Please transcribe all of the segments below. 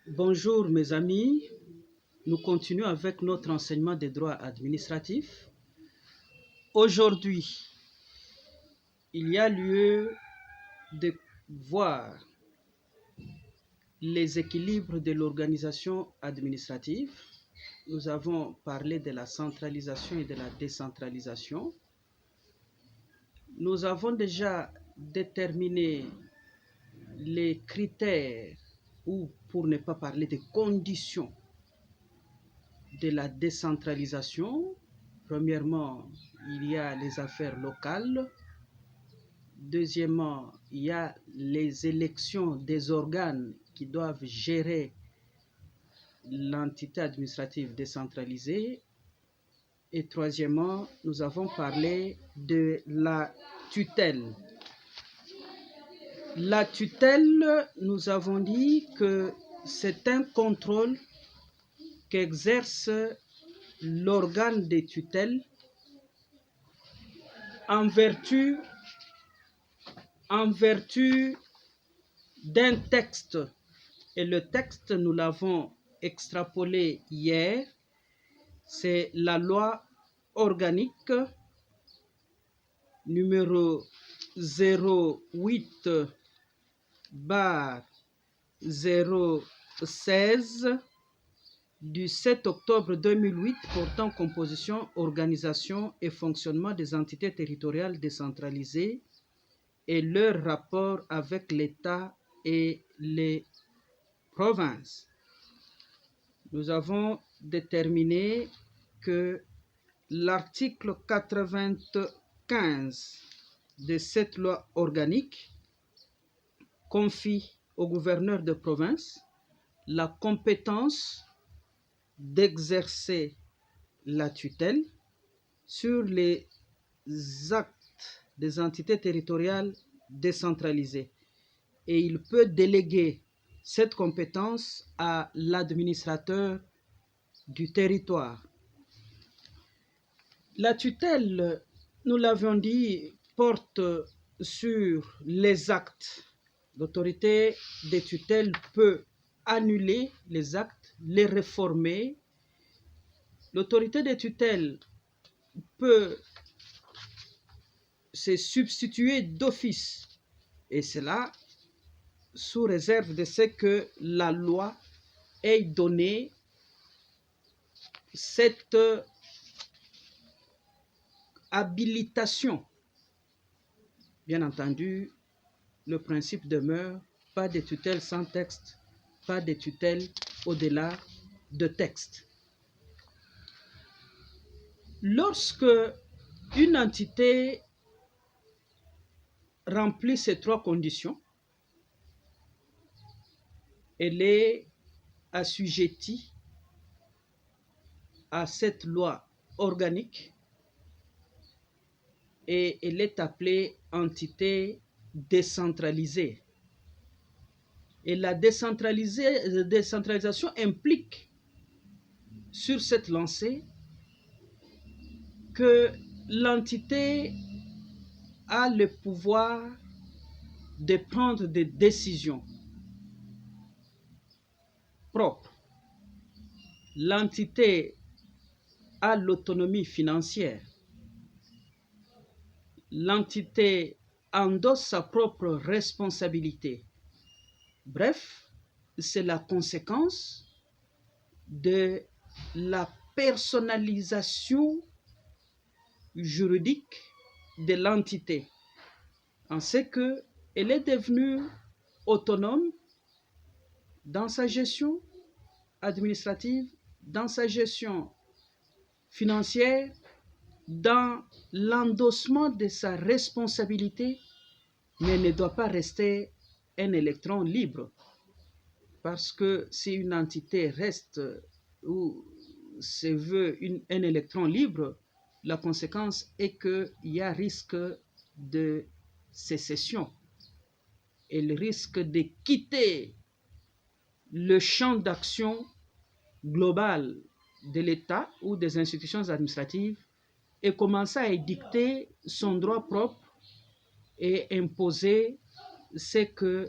Bonjour mes amis, nous continuons avec notre enseignement des droits administratifs. Aujourd'hui, il y a lieu de voir les équilibres de l'organisation administrative. Nous avons parlé de la centralisation et de la décentralisation. Nous avons déjà déterminé les critères ou, pour ne pas parler des conditions de la décentralisation. Premièrement, il y a les affaires locales. Deuxièmement, il y a les élections des organes qui doivent gérer l'entité administrative décentralisée. Et troisièmement, nous avons parlé de la tutelle. La tutelle, nous avons dit que c'est un contrôle qu'exerce l'organe de tutelle en vertu d'un texte. Et le texte, nous l'avons extrapolé hier, c'est la loi organique numéro 08/016 du 7 octobre 2008 portant composition, organisation et fonctionnement des entités territoriales décentralisées et leur rapport avec l'État et les provinces. Nous avons déterminé que l'article 95 de cette loi organique confie au gouverneur de province la compétence d'exercer la tutelle sur les actes des entités territoriales décentralisées et il peut déléguer cette compétence à l'administrateur du territoire. La tutelle, nous l'avions dit, porte sur les actes. L'autorité de tutelle peut annuler les actes, les réformer. L'autorité de tutelle peut se substituer d'office, et cela sous réserve de ce que la loi ait donné cette habilitation. Bien entendu, le principe demeure, pas de tutelle sans texte, pas de tutelle au-delà de texte. Lorsque une entité remplit ces trois conditions, elle est assujettie à cette loi organique et elle est appelée entité décentralisée. Et la décentralisation implique sur cette lancée que l'entité a le pouvoir de prendre des décisions propres. L'entité a l'autonomie financière. L'entité endosse sa propre responsabilité. Bref, c'est la conséquence de la personnalisation juridique de l'entité, en ce qu'elle est devenue autonome dans sa gestion administrative, dans sa gestion financière, dans l'endossement de sa responsabilité, mais ne doit pas rester un électron libre. Parce que si une entité reste ou se veut un électron libre, la conséquence est qu'il y a risque de sécession. Elle risque de quitter le champ d'action global de l'État ou des institutions administratives et commencer à édicter son droit propre et imposer ce que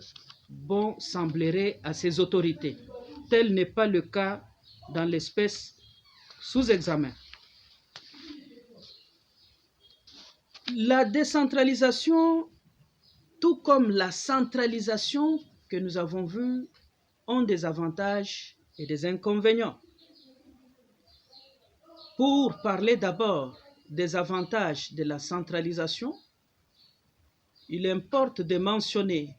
bon semblerait à ses autorités. Tel n'est pas le cas dans l'espèce sous examen. La décentralisation, tout comme la centralisation que nous avons vu, ont des avantages et des inconvénients. Pour parler d'abord des avantages de la centralisation, il importe de mentionner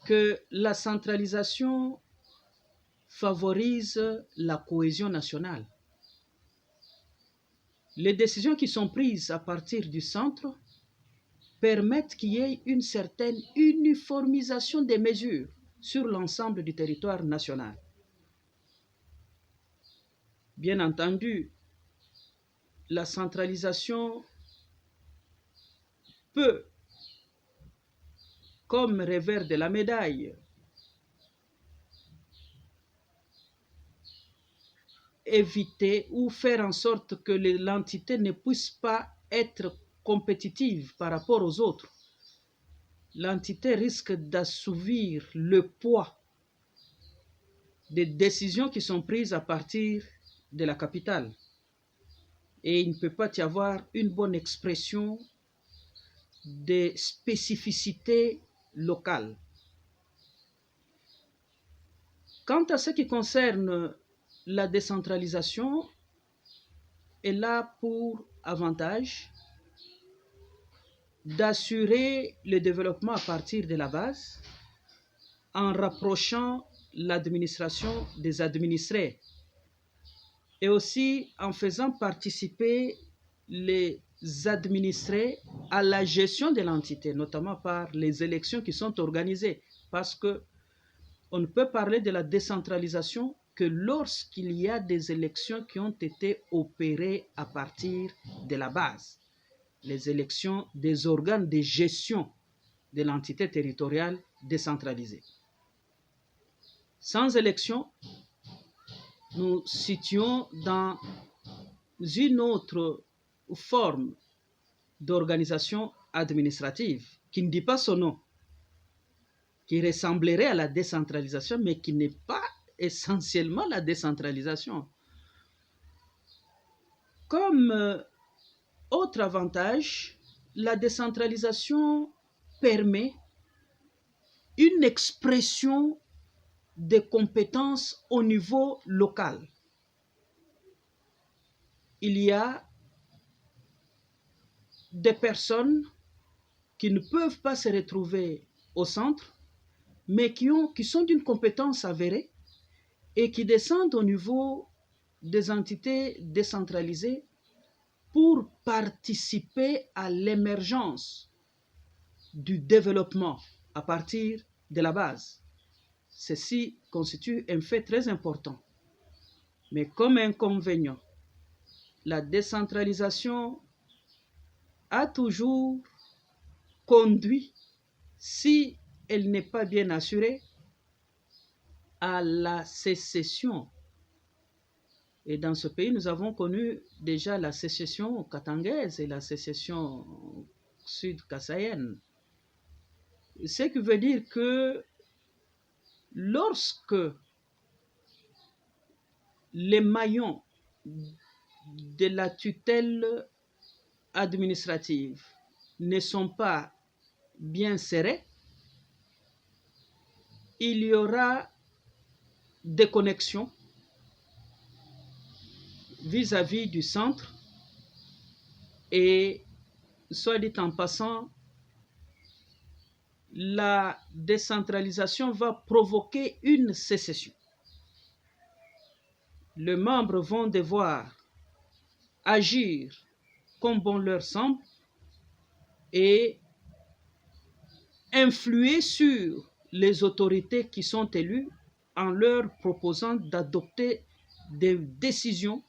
que la centralisation favorise la cohésion nationale. Les décisions qui sont prises à partir du centre permettent qu'il y ait une certaine uniformisation des mesures sur l'ensemble du territoire national. Bien entendu, la centralisation peut, comme revers de la médaille, éviter ou faire en sorte que l'entité ne puisse pas être compétitive par rapport aux autres. L'entité risque d'assouvir le poids des décisions qui sont prises à partir de la capitale. Et il ne peut pas y avoir une bonne expression des spécificités locales. Quant à ce qui concerne la décentralisation, elle a pour avantage d'assurer le développement à partir de la base en rapprochant l'administration des administrés et aussi en faisant participer les administrés à la gestion de l'entité, notamment par les élections qui sont organisées, parce que on ne peut parler de la décentralisation que lorsqu'il y a des élections qui ont été opérées à partir de la base, les élections des organes de gestion de l'entité territoriale décentralisée. Sans élection, nous situons dans une autre forme d'organisation administrative qui ne dit pas son nom, qui ressemblerait à la décentralisation, mais qui n'est pas essentiellement la décentralisation. Comme autre avantage, la décentralisation permet une expression des compétences au niveau local. Il y a des personnes qui ne peuvent pas se retrouver au centre, mais qui sont d'une compétence avérée et qui descendent au niveau des entités décentralisées pour participer à l'émergence du développement à partir de la base. Ceci constitue un fait très important. Mais comme inconvénient, la décentralisation a toujours conduit, si elle n'est pas bien assurée, à la sécession. Et dans ce pays, nous avons connu déjà la sécession katangaise et la sécession sud-kassaïenne. Ce qui veut dire que lorsque les maillons de la tutelle administrative ne sont pas bien serrés, il y aura des connexions vis-à-vis du centre et, soit dit en passant, la décentralisation va provoquer une sécession. Les membres vont devoir agir comme bon leur semble et influer sur les autorités qui sont élues en leur proposant d'adopter des décisions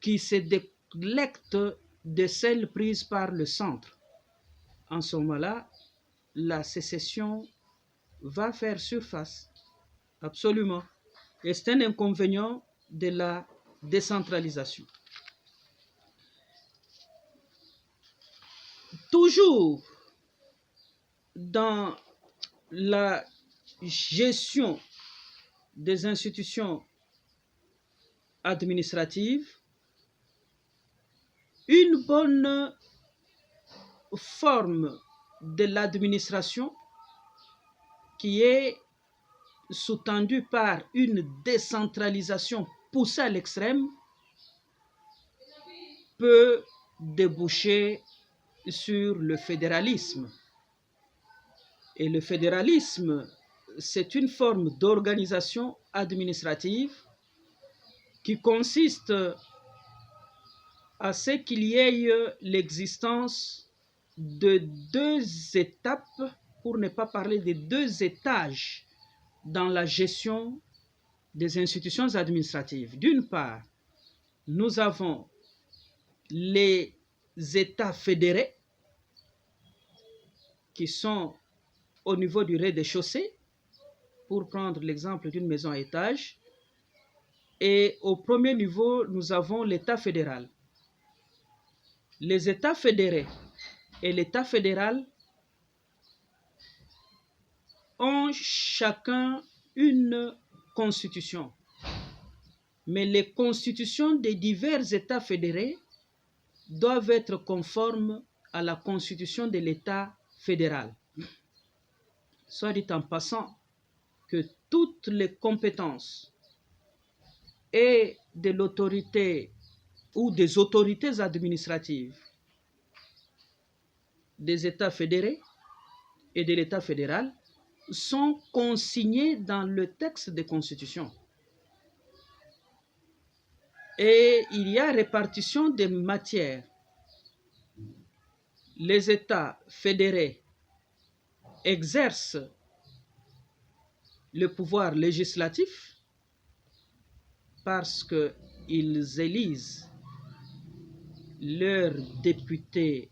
qui se délectent de celles prises par le centre. En ce moment-là, la sécession va faire surface, absolument. Et c'est un inconvénient de la décentralisation. Toujours dans la gestion des institutions administratives, une bonne forme de l'administration qui est sous-tendue par une décentralisation poussée à l'extrême peut déboucher sur le fédéralisme. Et le fédéralisme, c'est une forme d'organisation administrative qui consiste à ce qu'il y ait l'existence de deux étapes, pour ne pas parler de deux étages dans la gestion des institutions administratives. D'une part, nous avons les États fédérés qui sont au niveau du rez-de-chaussée, pour prendre l'exemple d'une maison à étage. Et au premier niveau, nous avons l'État fédéral. Les États fédérés et l'État fédéral ont chacun une constitution. Mais les constitutions des divers États fédérés doivent être conformes à la constitution de l'État fédéral. Soit dit en passant que toutes les compétences et de l'autorité ou des autorités administratives des États fédérés et de l'État fédéral sont consignées dans le texte des constitutions. Et il y a répartition des matières. Les États fédérés exercent le pouvoir législatif parce qu'ils élisent leurs députés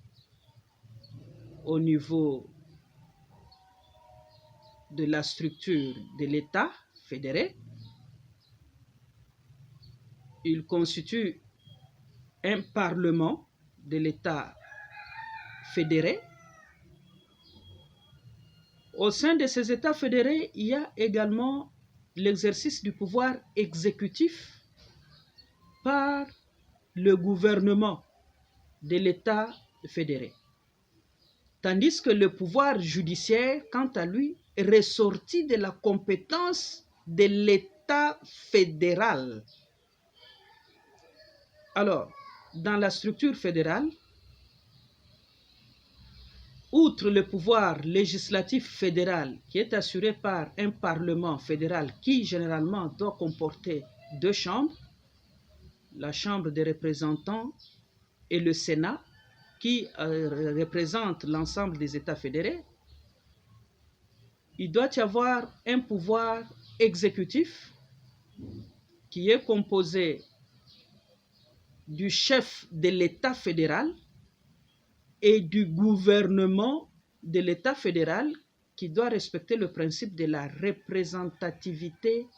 au niveau de la structure de l'État fédéré. Ils constituent un parlement de l'État fédéré. Au sein de ces États fédérés, il y a également l'exercice du pouvoir exécutif par le gouvernement de l'État fédéré. Tandis que le pouvoir judiciaire, quant à lui, est ressorti de la compétence de l'État fédéral. Alors, dans la structure fédérale, outre le pouvoir législatif fédéral qui est assuré par un parlement fédéral qui généralement doit comporter deux chambres, la Chambre des représentants et le Sénat, qui représente l'ensemble des États fédérés, il doit y avoir un pouvoir exécutif qui est composé du chef de l'État fédéral et du gouvernement de l'État fédéral qui doit respecter le principe de la représentativité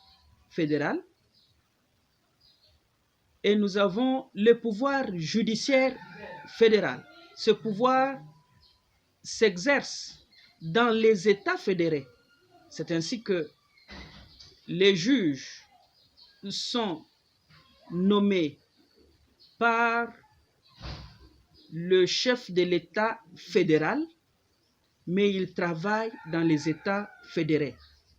fédérale. Et nous avons le pouvoir judiciaire fédéral. Ce pouvoir s'exerce dans les États fédérés. C'est ainsi que les juges sont nommés par le chef de l'État fédéral, mais ils travaillent dans les États fédérés.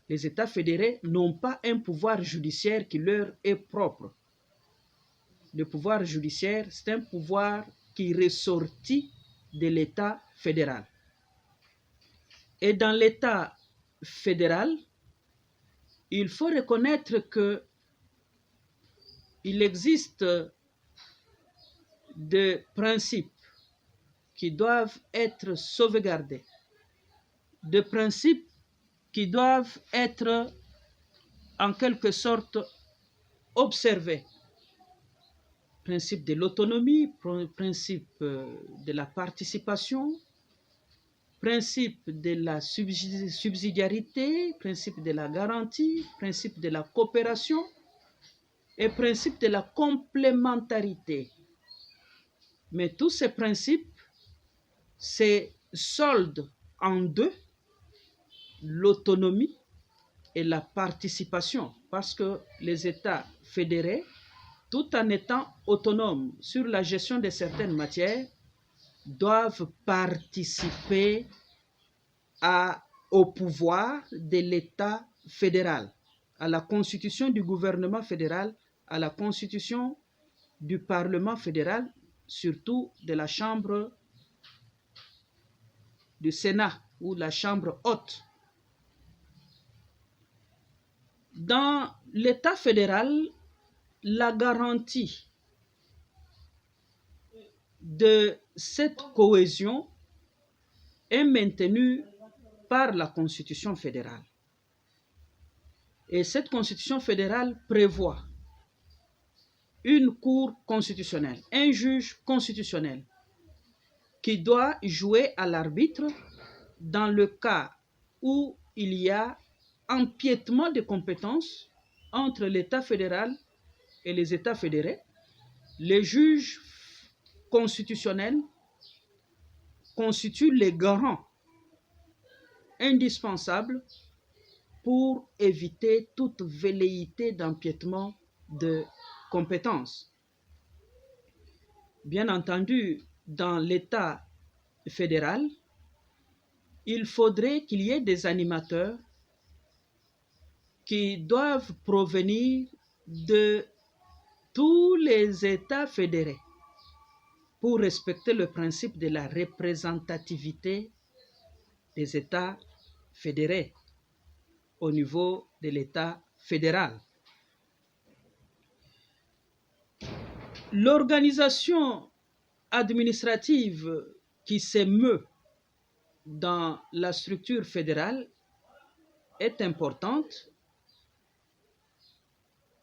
Les États fédérés n'ont pas un pouvoir judiciaire qui leur est propre. Le pouvoir judiciaire, c'est un pouvoir qui ressortit de l'État fédéral. Et dans l'État fédéral, il faut reconnaître qu'il existe des principes qui doivent être sauvegardés, des principes qui doivent être en quelque sorte observés. Principe de l'autonomie, principe de la participation, principe de la subsidiarité, principe de la garantie, principe de la coopération et principe de la complémentarité. Mais tous ces principes se soldent en deux, l'autonomie et la participation, parce que les États fédérés, tout en étant autonomes sur la gestion de certaines matières, doivent participer au pouvoir de l'État fédéral, à la constitution du gouvernement fédéral, à la constitution du Parlement fédéral, surtout de la Chambre du Sénat ou la Chambre haute. Dans l'État fédéral, la garantie de cette cohésion est maintenue par la Constitution fédérale. Et cette Constitution fédérale prévoit une cour constitutionnelle, un juge constitutionnel qui doit jouer à l'arbitre dans le cas où il y a empiètement de compétences entre l'État fédéral et les États fédérés. Les juges constitutionnels constituent les garants indispensables pour éviter toute velléité d'empiètement de compétences. Bien entendu, dans l'État fédéral, il faudrait qu'il y ait des animateurs qui doivent provenir de tous les États fédérés pour respecter le principe de la représentativité des États fédérés au niveau de l'État fédéral. L'organisation administrative qui s'émeut dans la structure fédérale est importante.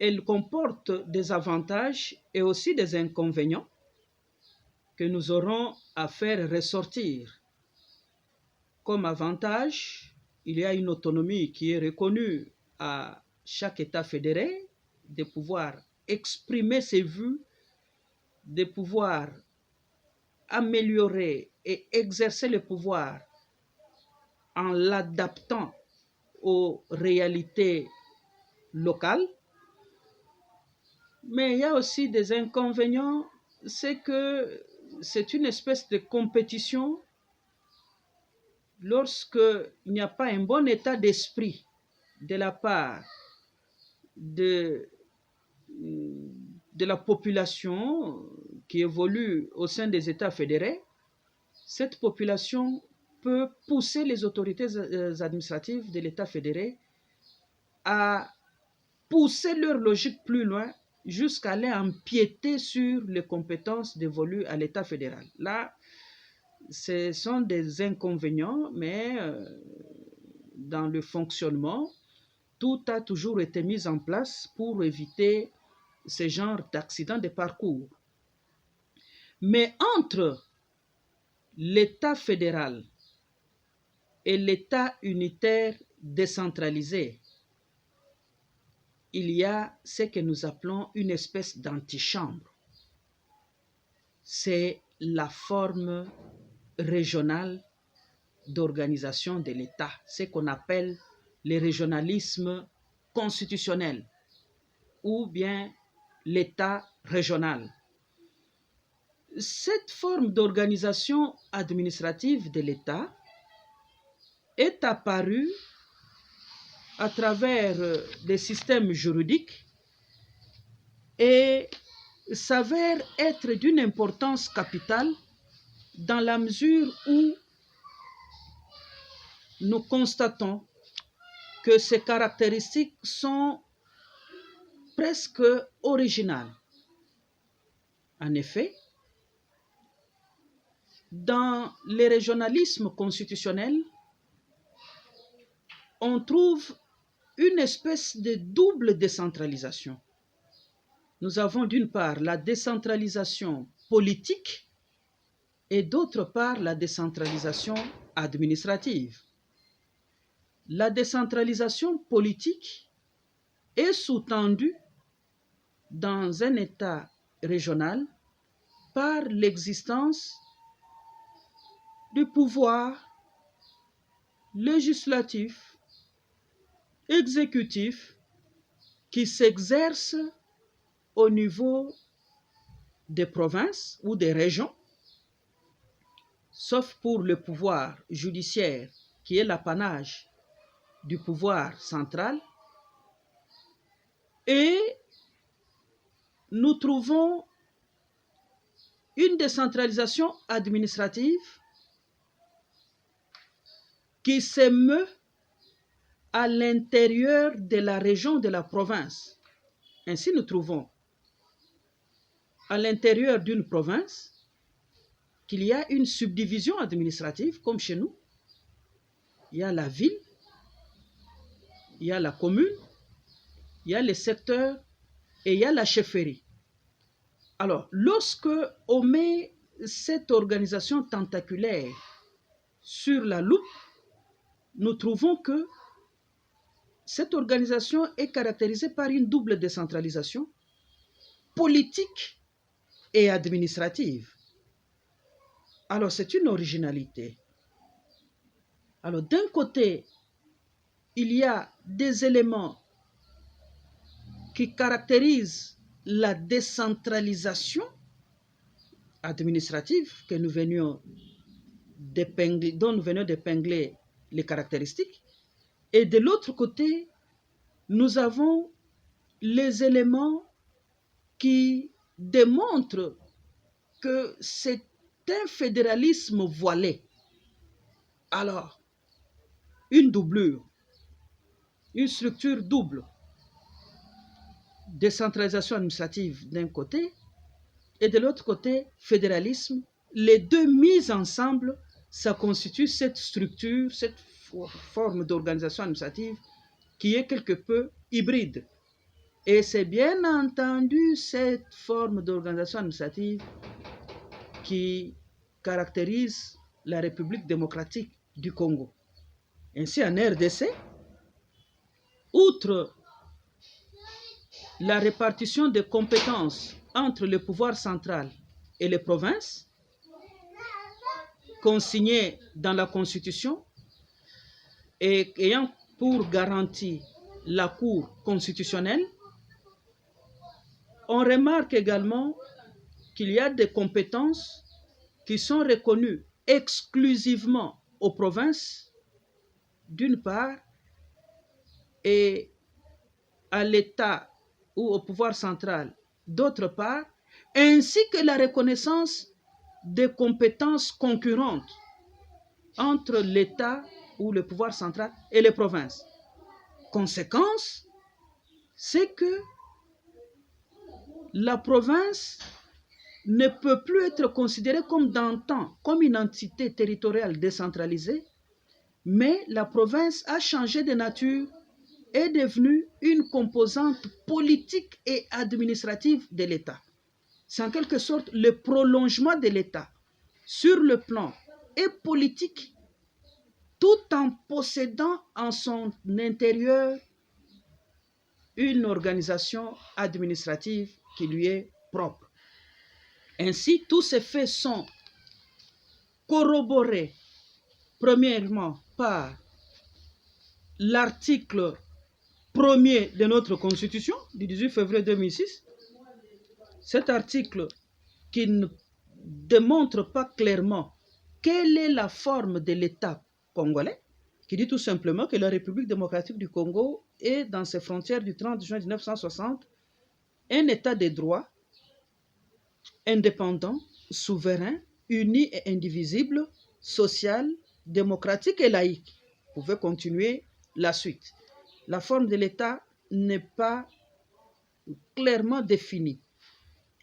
Elle comporte des avantages et aussi des inconvénients que nous aurons à faire ressortir. Comme avantage, il y a une autonomie qui est reconnue à chaque État fédéré, de pouvoir exprimer ses vues, de pouvoir améliorer et exercer le pouvoir en l'adaptant aux réalités locales. Mais il y a aussi des inconvénients, c'est que c'est une espèce de compétition lorsqu'il n'y a pas un bon état d'esprit de la part de la population qui évolue au sein des États fédérés. Cette population peut pousser les autorités administratives de l'État fédéré à pousser leur logique plus loin jusqu'à aller empiéter sur les compétences dévolues à l'État fédéral. Là, ce sont des inconvénients, mais dans le fonctionnement, tout a toujours été mis en place pour éviter ce genre d'accident de parcours. Mais entre l'État fédéral et l'État unitaire décentralisé, il y a ce que nous appelons une espèce d'antichambre. C'est la forme régionale d'organisation de l'État, ce qu'on appelle le régionalisme constitutionnel ou bien l'État régional. Cette forme d'organisation administrative de l'État est apparue à travers des systèmes juridiques et s'avère être d'une importance capitale dans la mesure où nous constatons que ces caractéristiques sont presque originales. En effet, dans les régionalismes constitutionnels, on trouve une espèce de double décentralisation. Nous avons d'une part la décentralisation politique et d'autre part la décentralisation administrative. La décentralisation politique est sous-tendue dans un État régional par l'existence du pouvoir législatif, exécutif qui s'exerce au niveau des provinces ou des régions, sauf pour le pouvoir judiciaire qui est l'apanage du pouvoir central. Et nous trouvons une décentralisation administrative qui s'émeut à l'intérieur de la région, de la province. Ainsi, nous trouvons à l'intérieur d'une province qu'il y a une subdivision administrative, comme chez nous. Il y a la ville, il y a la commune, il y a les secteurs et il y a la chefferie. Alors, lorsque on met cette organisation tentaculaire sur la loupe, nous trouvons que cette organisation est caractérisée par une double décentralisation politique et administrative. Alors, c'est une originalité. Alors, d'un côté, il y a des éléments qui caractérisent la décentralisation administrative que nous venions dont nous venons d'épingler les caractéristiques. Et de l'autre côté, nous avons les éléments qui démontrent que c'est un fédéralisme voilé. Alors, une doublure, une structure double, décentralisation administrative d'un côté et de l'autre côté, fédéralisme. Les deux mis ensemble, ça constitue cette structure, cette forme d'organisation administrative qui est quelque peu hybride. Et c'est bien entendu cette forme d'organisation administrative qui caractérise la République démocratique du Congo. Ainsi, en RDC, outre la répartition des compétences entre le pouvoir central et les provinces, consignée dans la Constitution et ayant pour garantie la Cour constitutionnelle, on remarque également qu'il y a des compétences qui sont reconnues exclusivement aux provinces, d'une part, et à l'État ou au pouvoir central, d'autre part, ainsi que la reconnaissance des compétences concurrentes entre l'État ou le pouvoir central et les provinces. Conséquence, c'est que la province ne peut plus être considérée comme d'antan, comme une entité territoriale décentralisée, mais la province a changé de nature, est devenue une composante politique et administrative de l'État. C'est en quelque sorte le prolongement de l'État sur le plan et politique, tout en possédant en son intérieur une organisation administrative qui lui est propre. Ainsi, tous ces faits sont corroborés, premièrement, par l'article 1er de notre Constitution du 18 février 2006. Cet article qui ne démontre pas clairement quelle est la forme de l'État congolais, qui dit tout simplement que la République démocratique du Congo est, dans ses frontières du 30 juin 1960, un État de droit, indépendant, souverain, uni et indivisible, social, démocratique et laïque. Vous pouvez continuer la suite. La forme de l'État n'est pas clairement définie.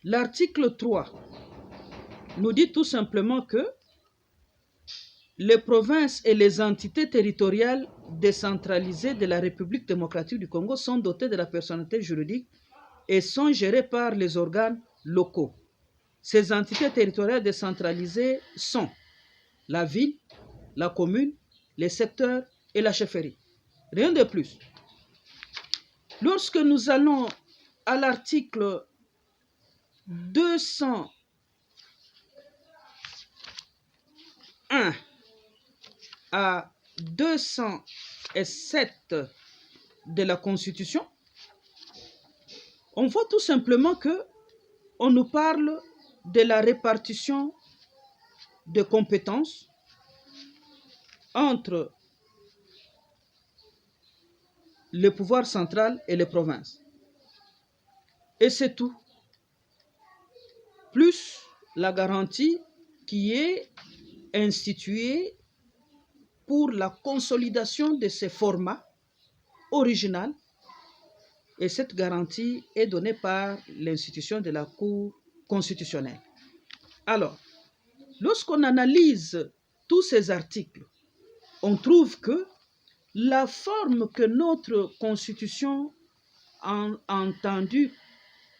L'article 3 nous dit tout simplement que les provinces et les entités territoriales décentralisées de la République démocratique du Congo sont dotées de la personnalité juridique et sont gérées par les organes locaux. Ces entités territoriales décentralisées sont la ville, la commune, les secteurs et la chefferie. Rien de plus. Lorsque nous allons à l'article 201 à 207 de la Constitution, on voit tout simplement que on nous parle de la répartition de compétences entre le pouvoir central et les provinces. Et c'est tout. Plus la garantie qui est instituée pour la consolidation de ces formats originaux. Et cette garantie est donnée par l'institution de la Cour constitutionnelle. Alors, lorsqu'on analyse tous ces articles, on trouve que la forme que notre Constitution a entendu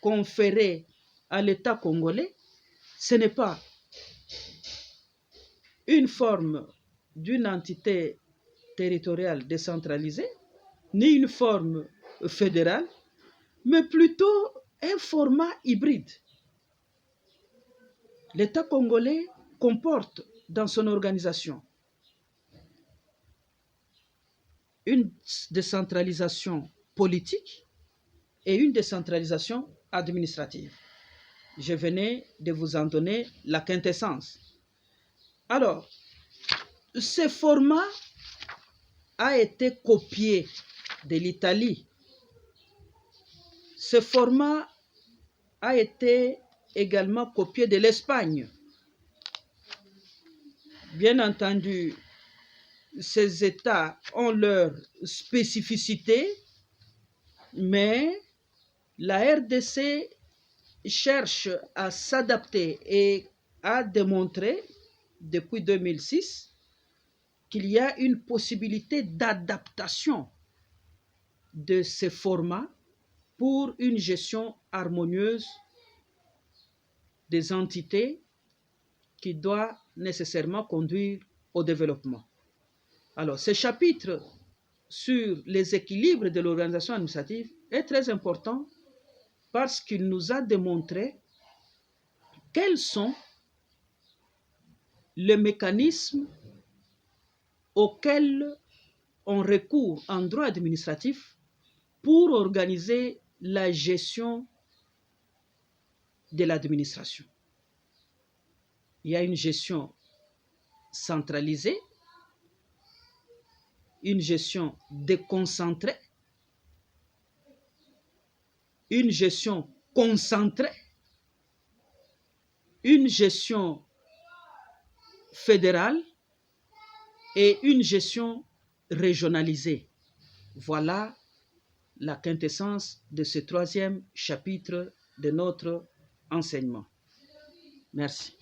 conférer à l'État congolais, ce n'est pas une forme d'une entité territoriale décentralisée, ni une forme fédérale, mais plutôt un format hybride. L'État congolais comporte dans son organisation une décentralisation politique et une décentralisation administrative. Je venais de vous en donner la quintessence. Alors, ce format a été copié de l'Italie. Ce format a été également copié de l'Espagne. Bien entendu, ces États ont leurs spécificités, mais la RDC cherche à s'adapter et à démontrer depuis 2006 qu'il y a une possibilité d'adaptation de ces formats pour une gestion harmonieuse des entités qui doit nécessairement conduire au développement. Alors, ce chapitre sur les équilibres de l'organisation administrative est très important parce qu'il nous a démontré quels sont les mécanismes auxquels on recourt en droit administratif pour organiser la gestion de l'administration. Il y a une gestion centralisée, une gestion déconcentrée, une gestion concentrée, une gestion fédérale et une gestion régionalisée. Voilà la quintessence de ce troisième chapitre de notre enseignement. Merci.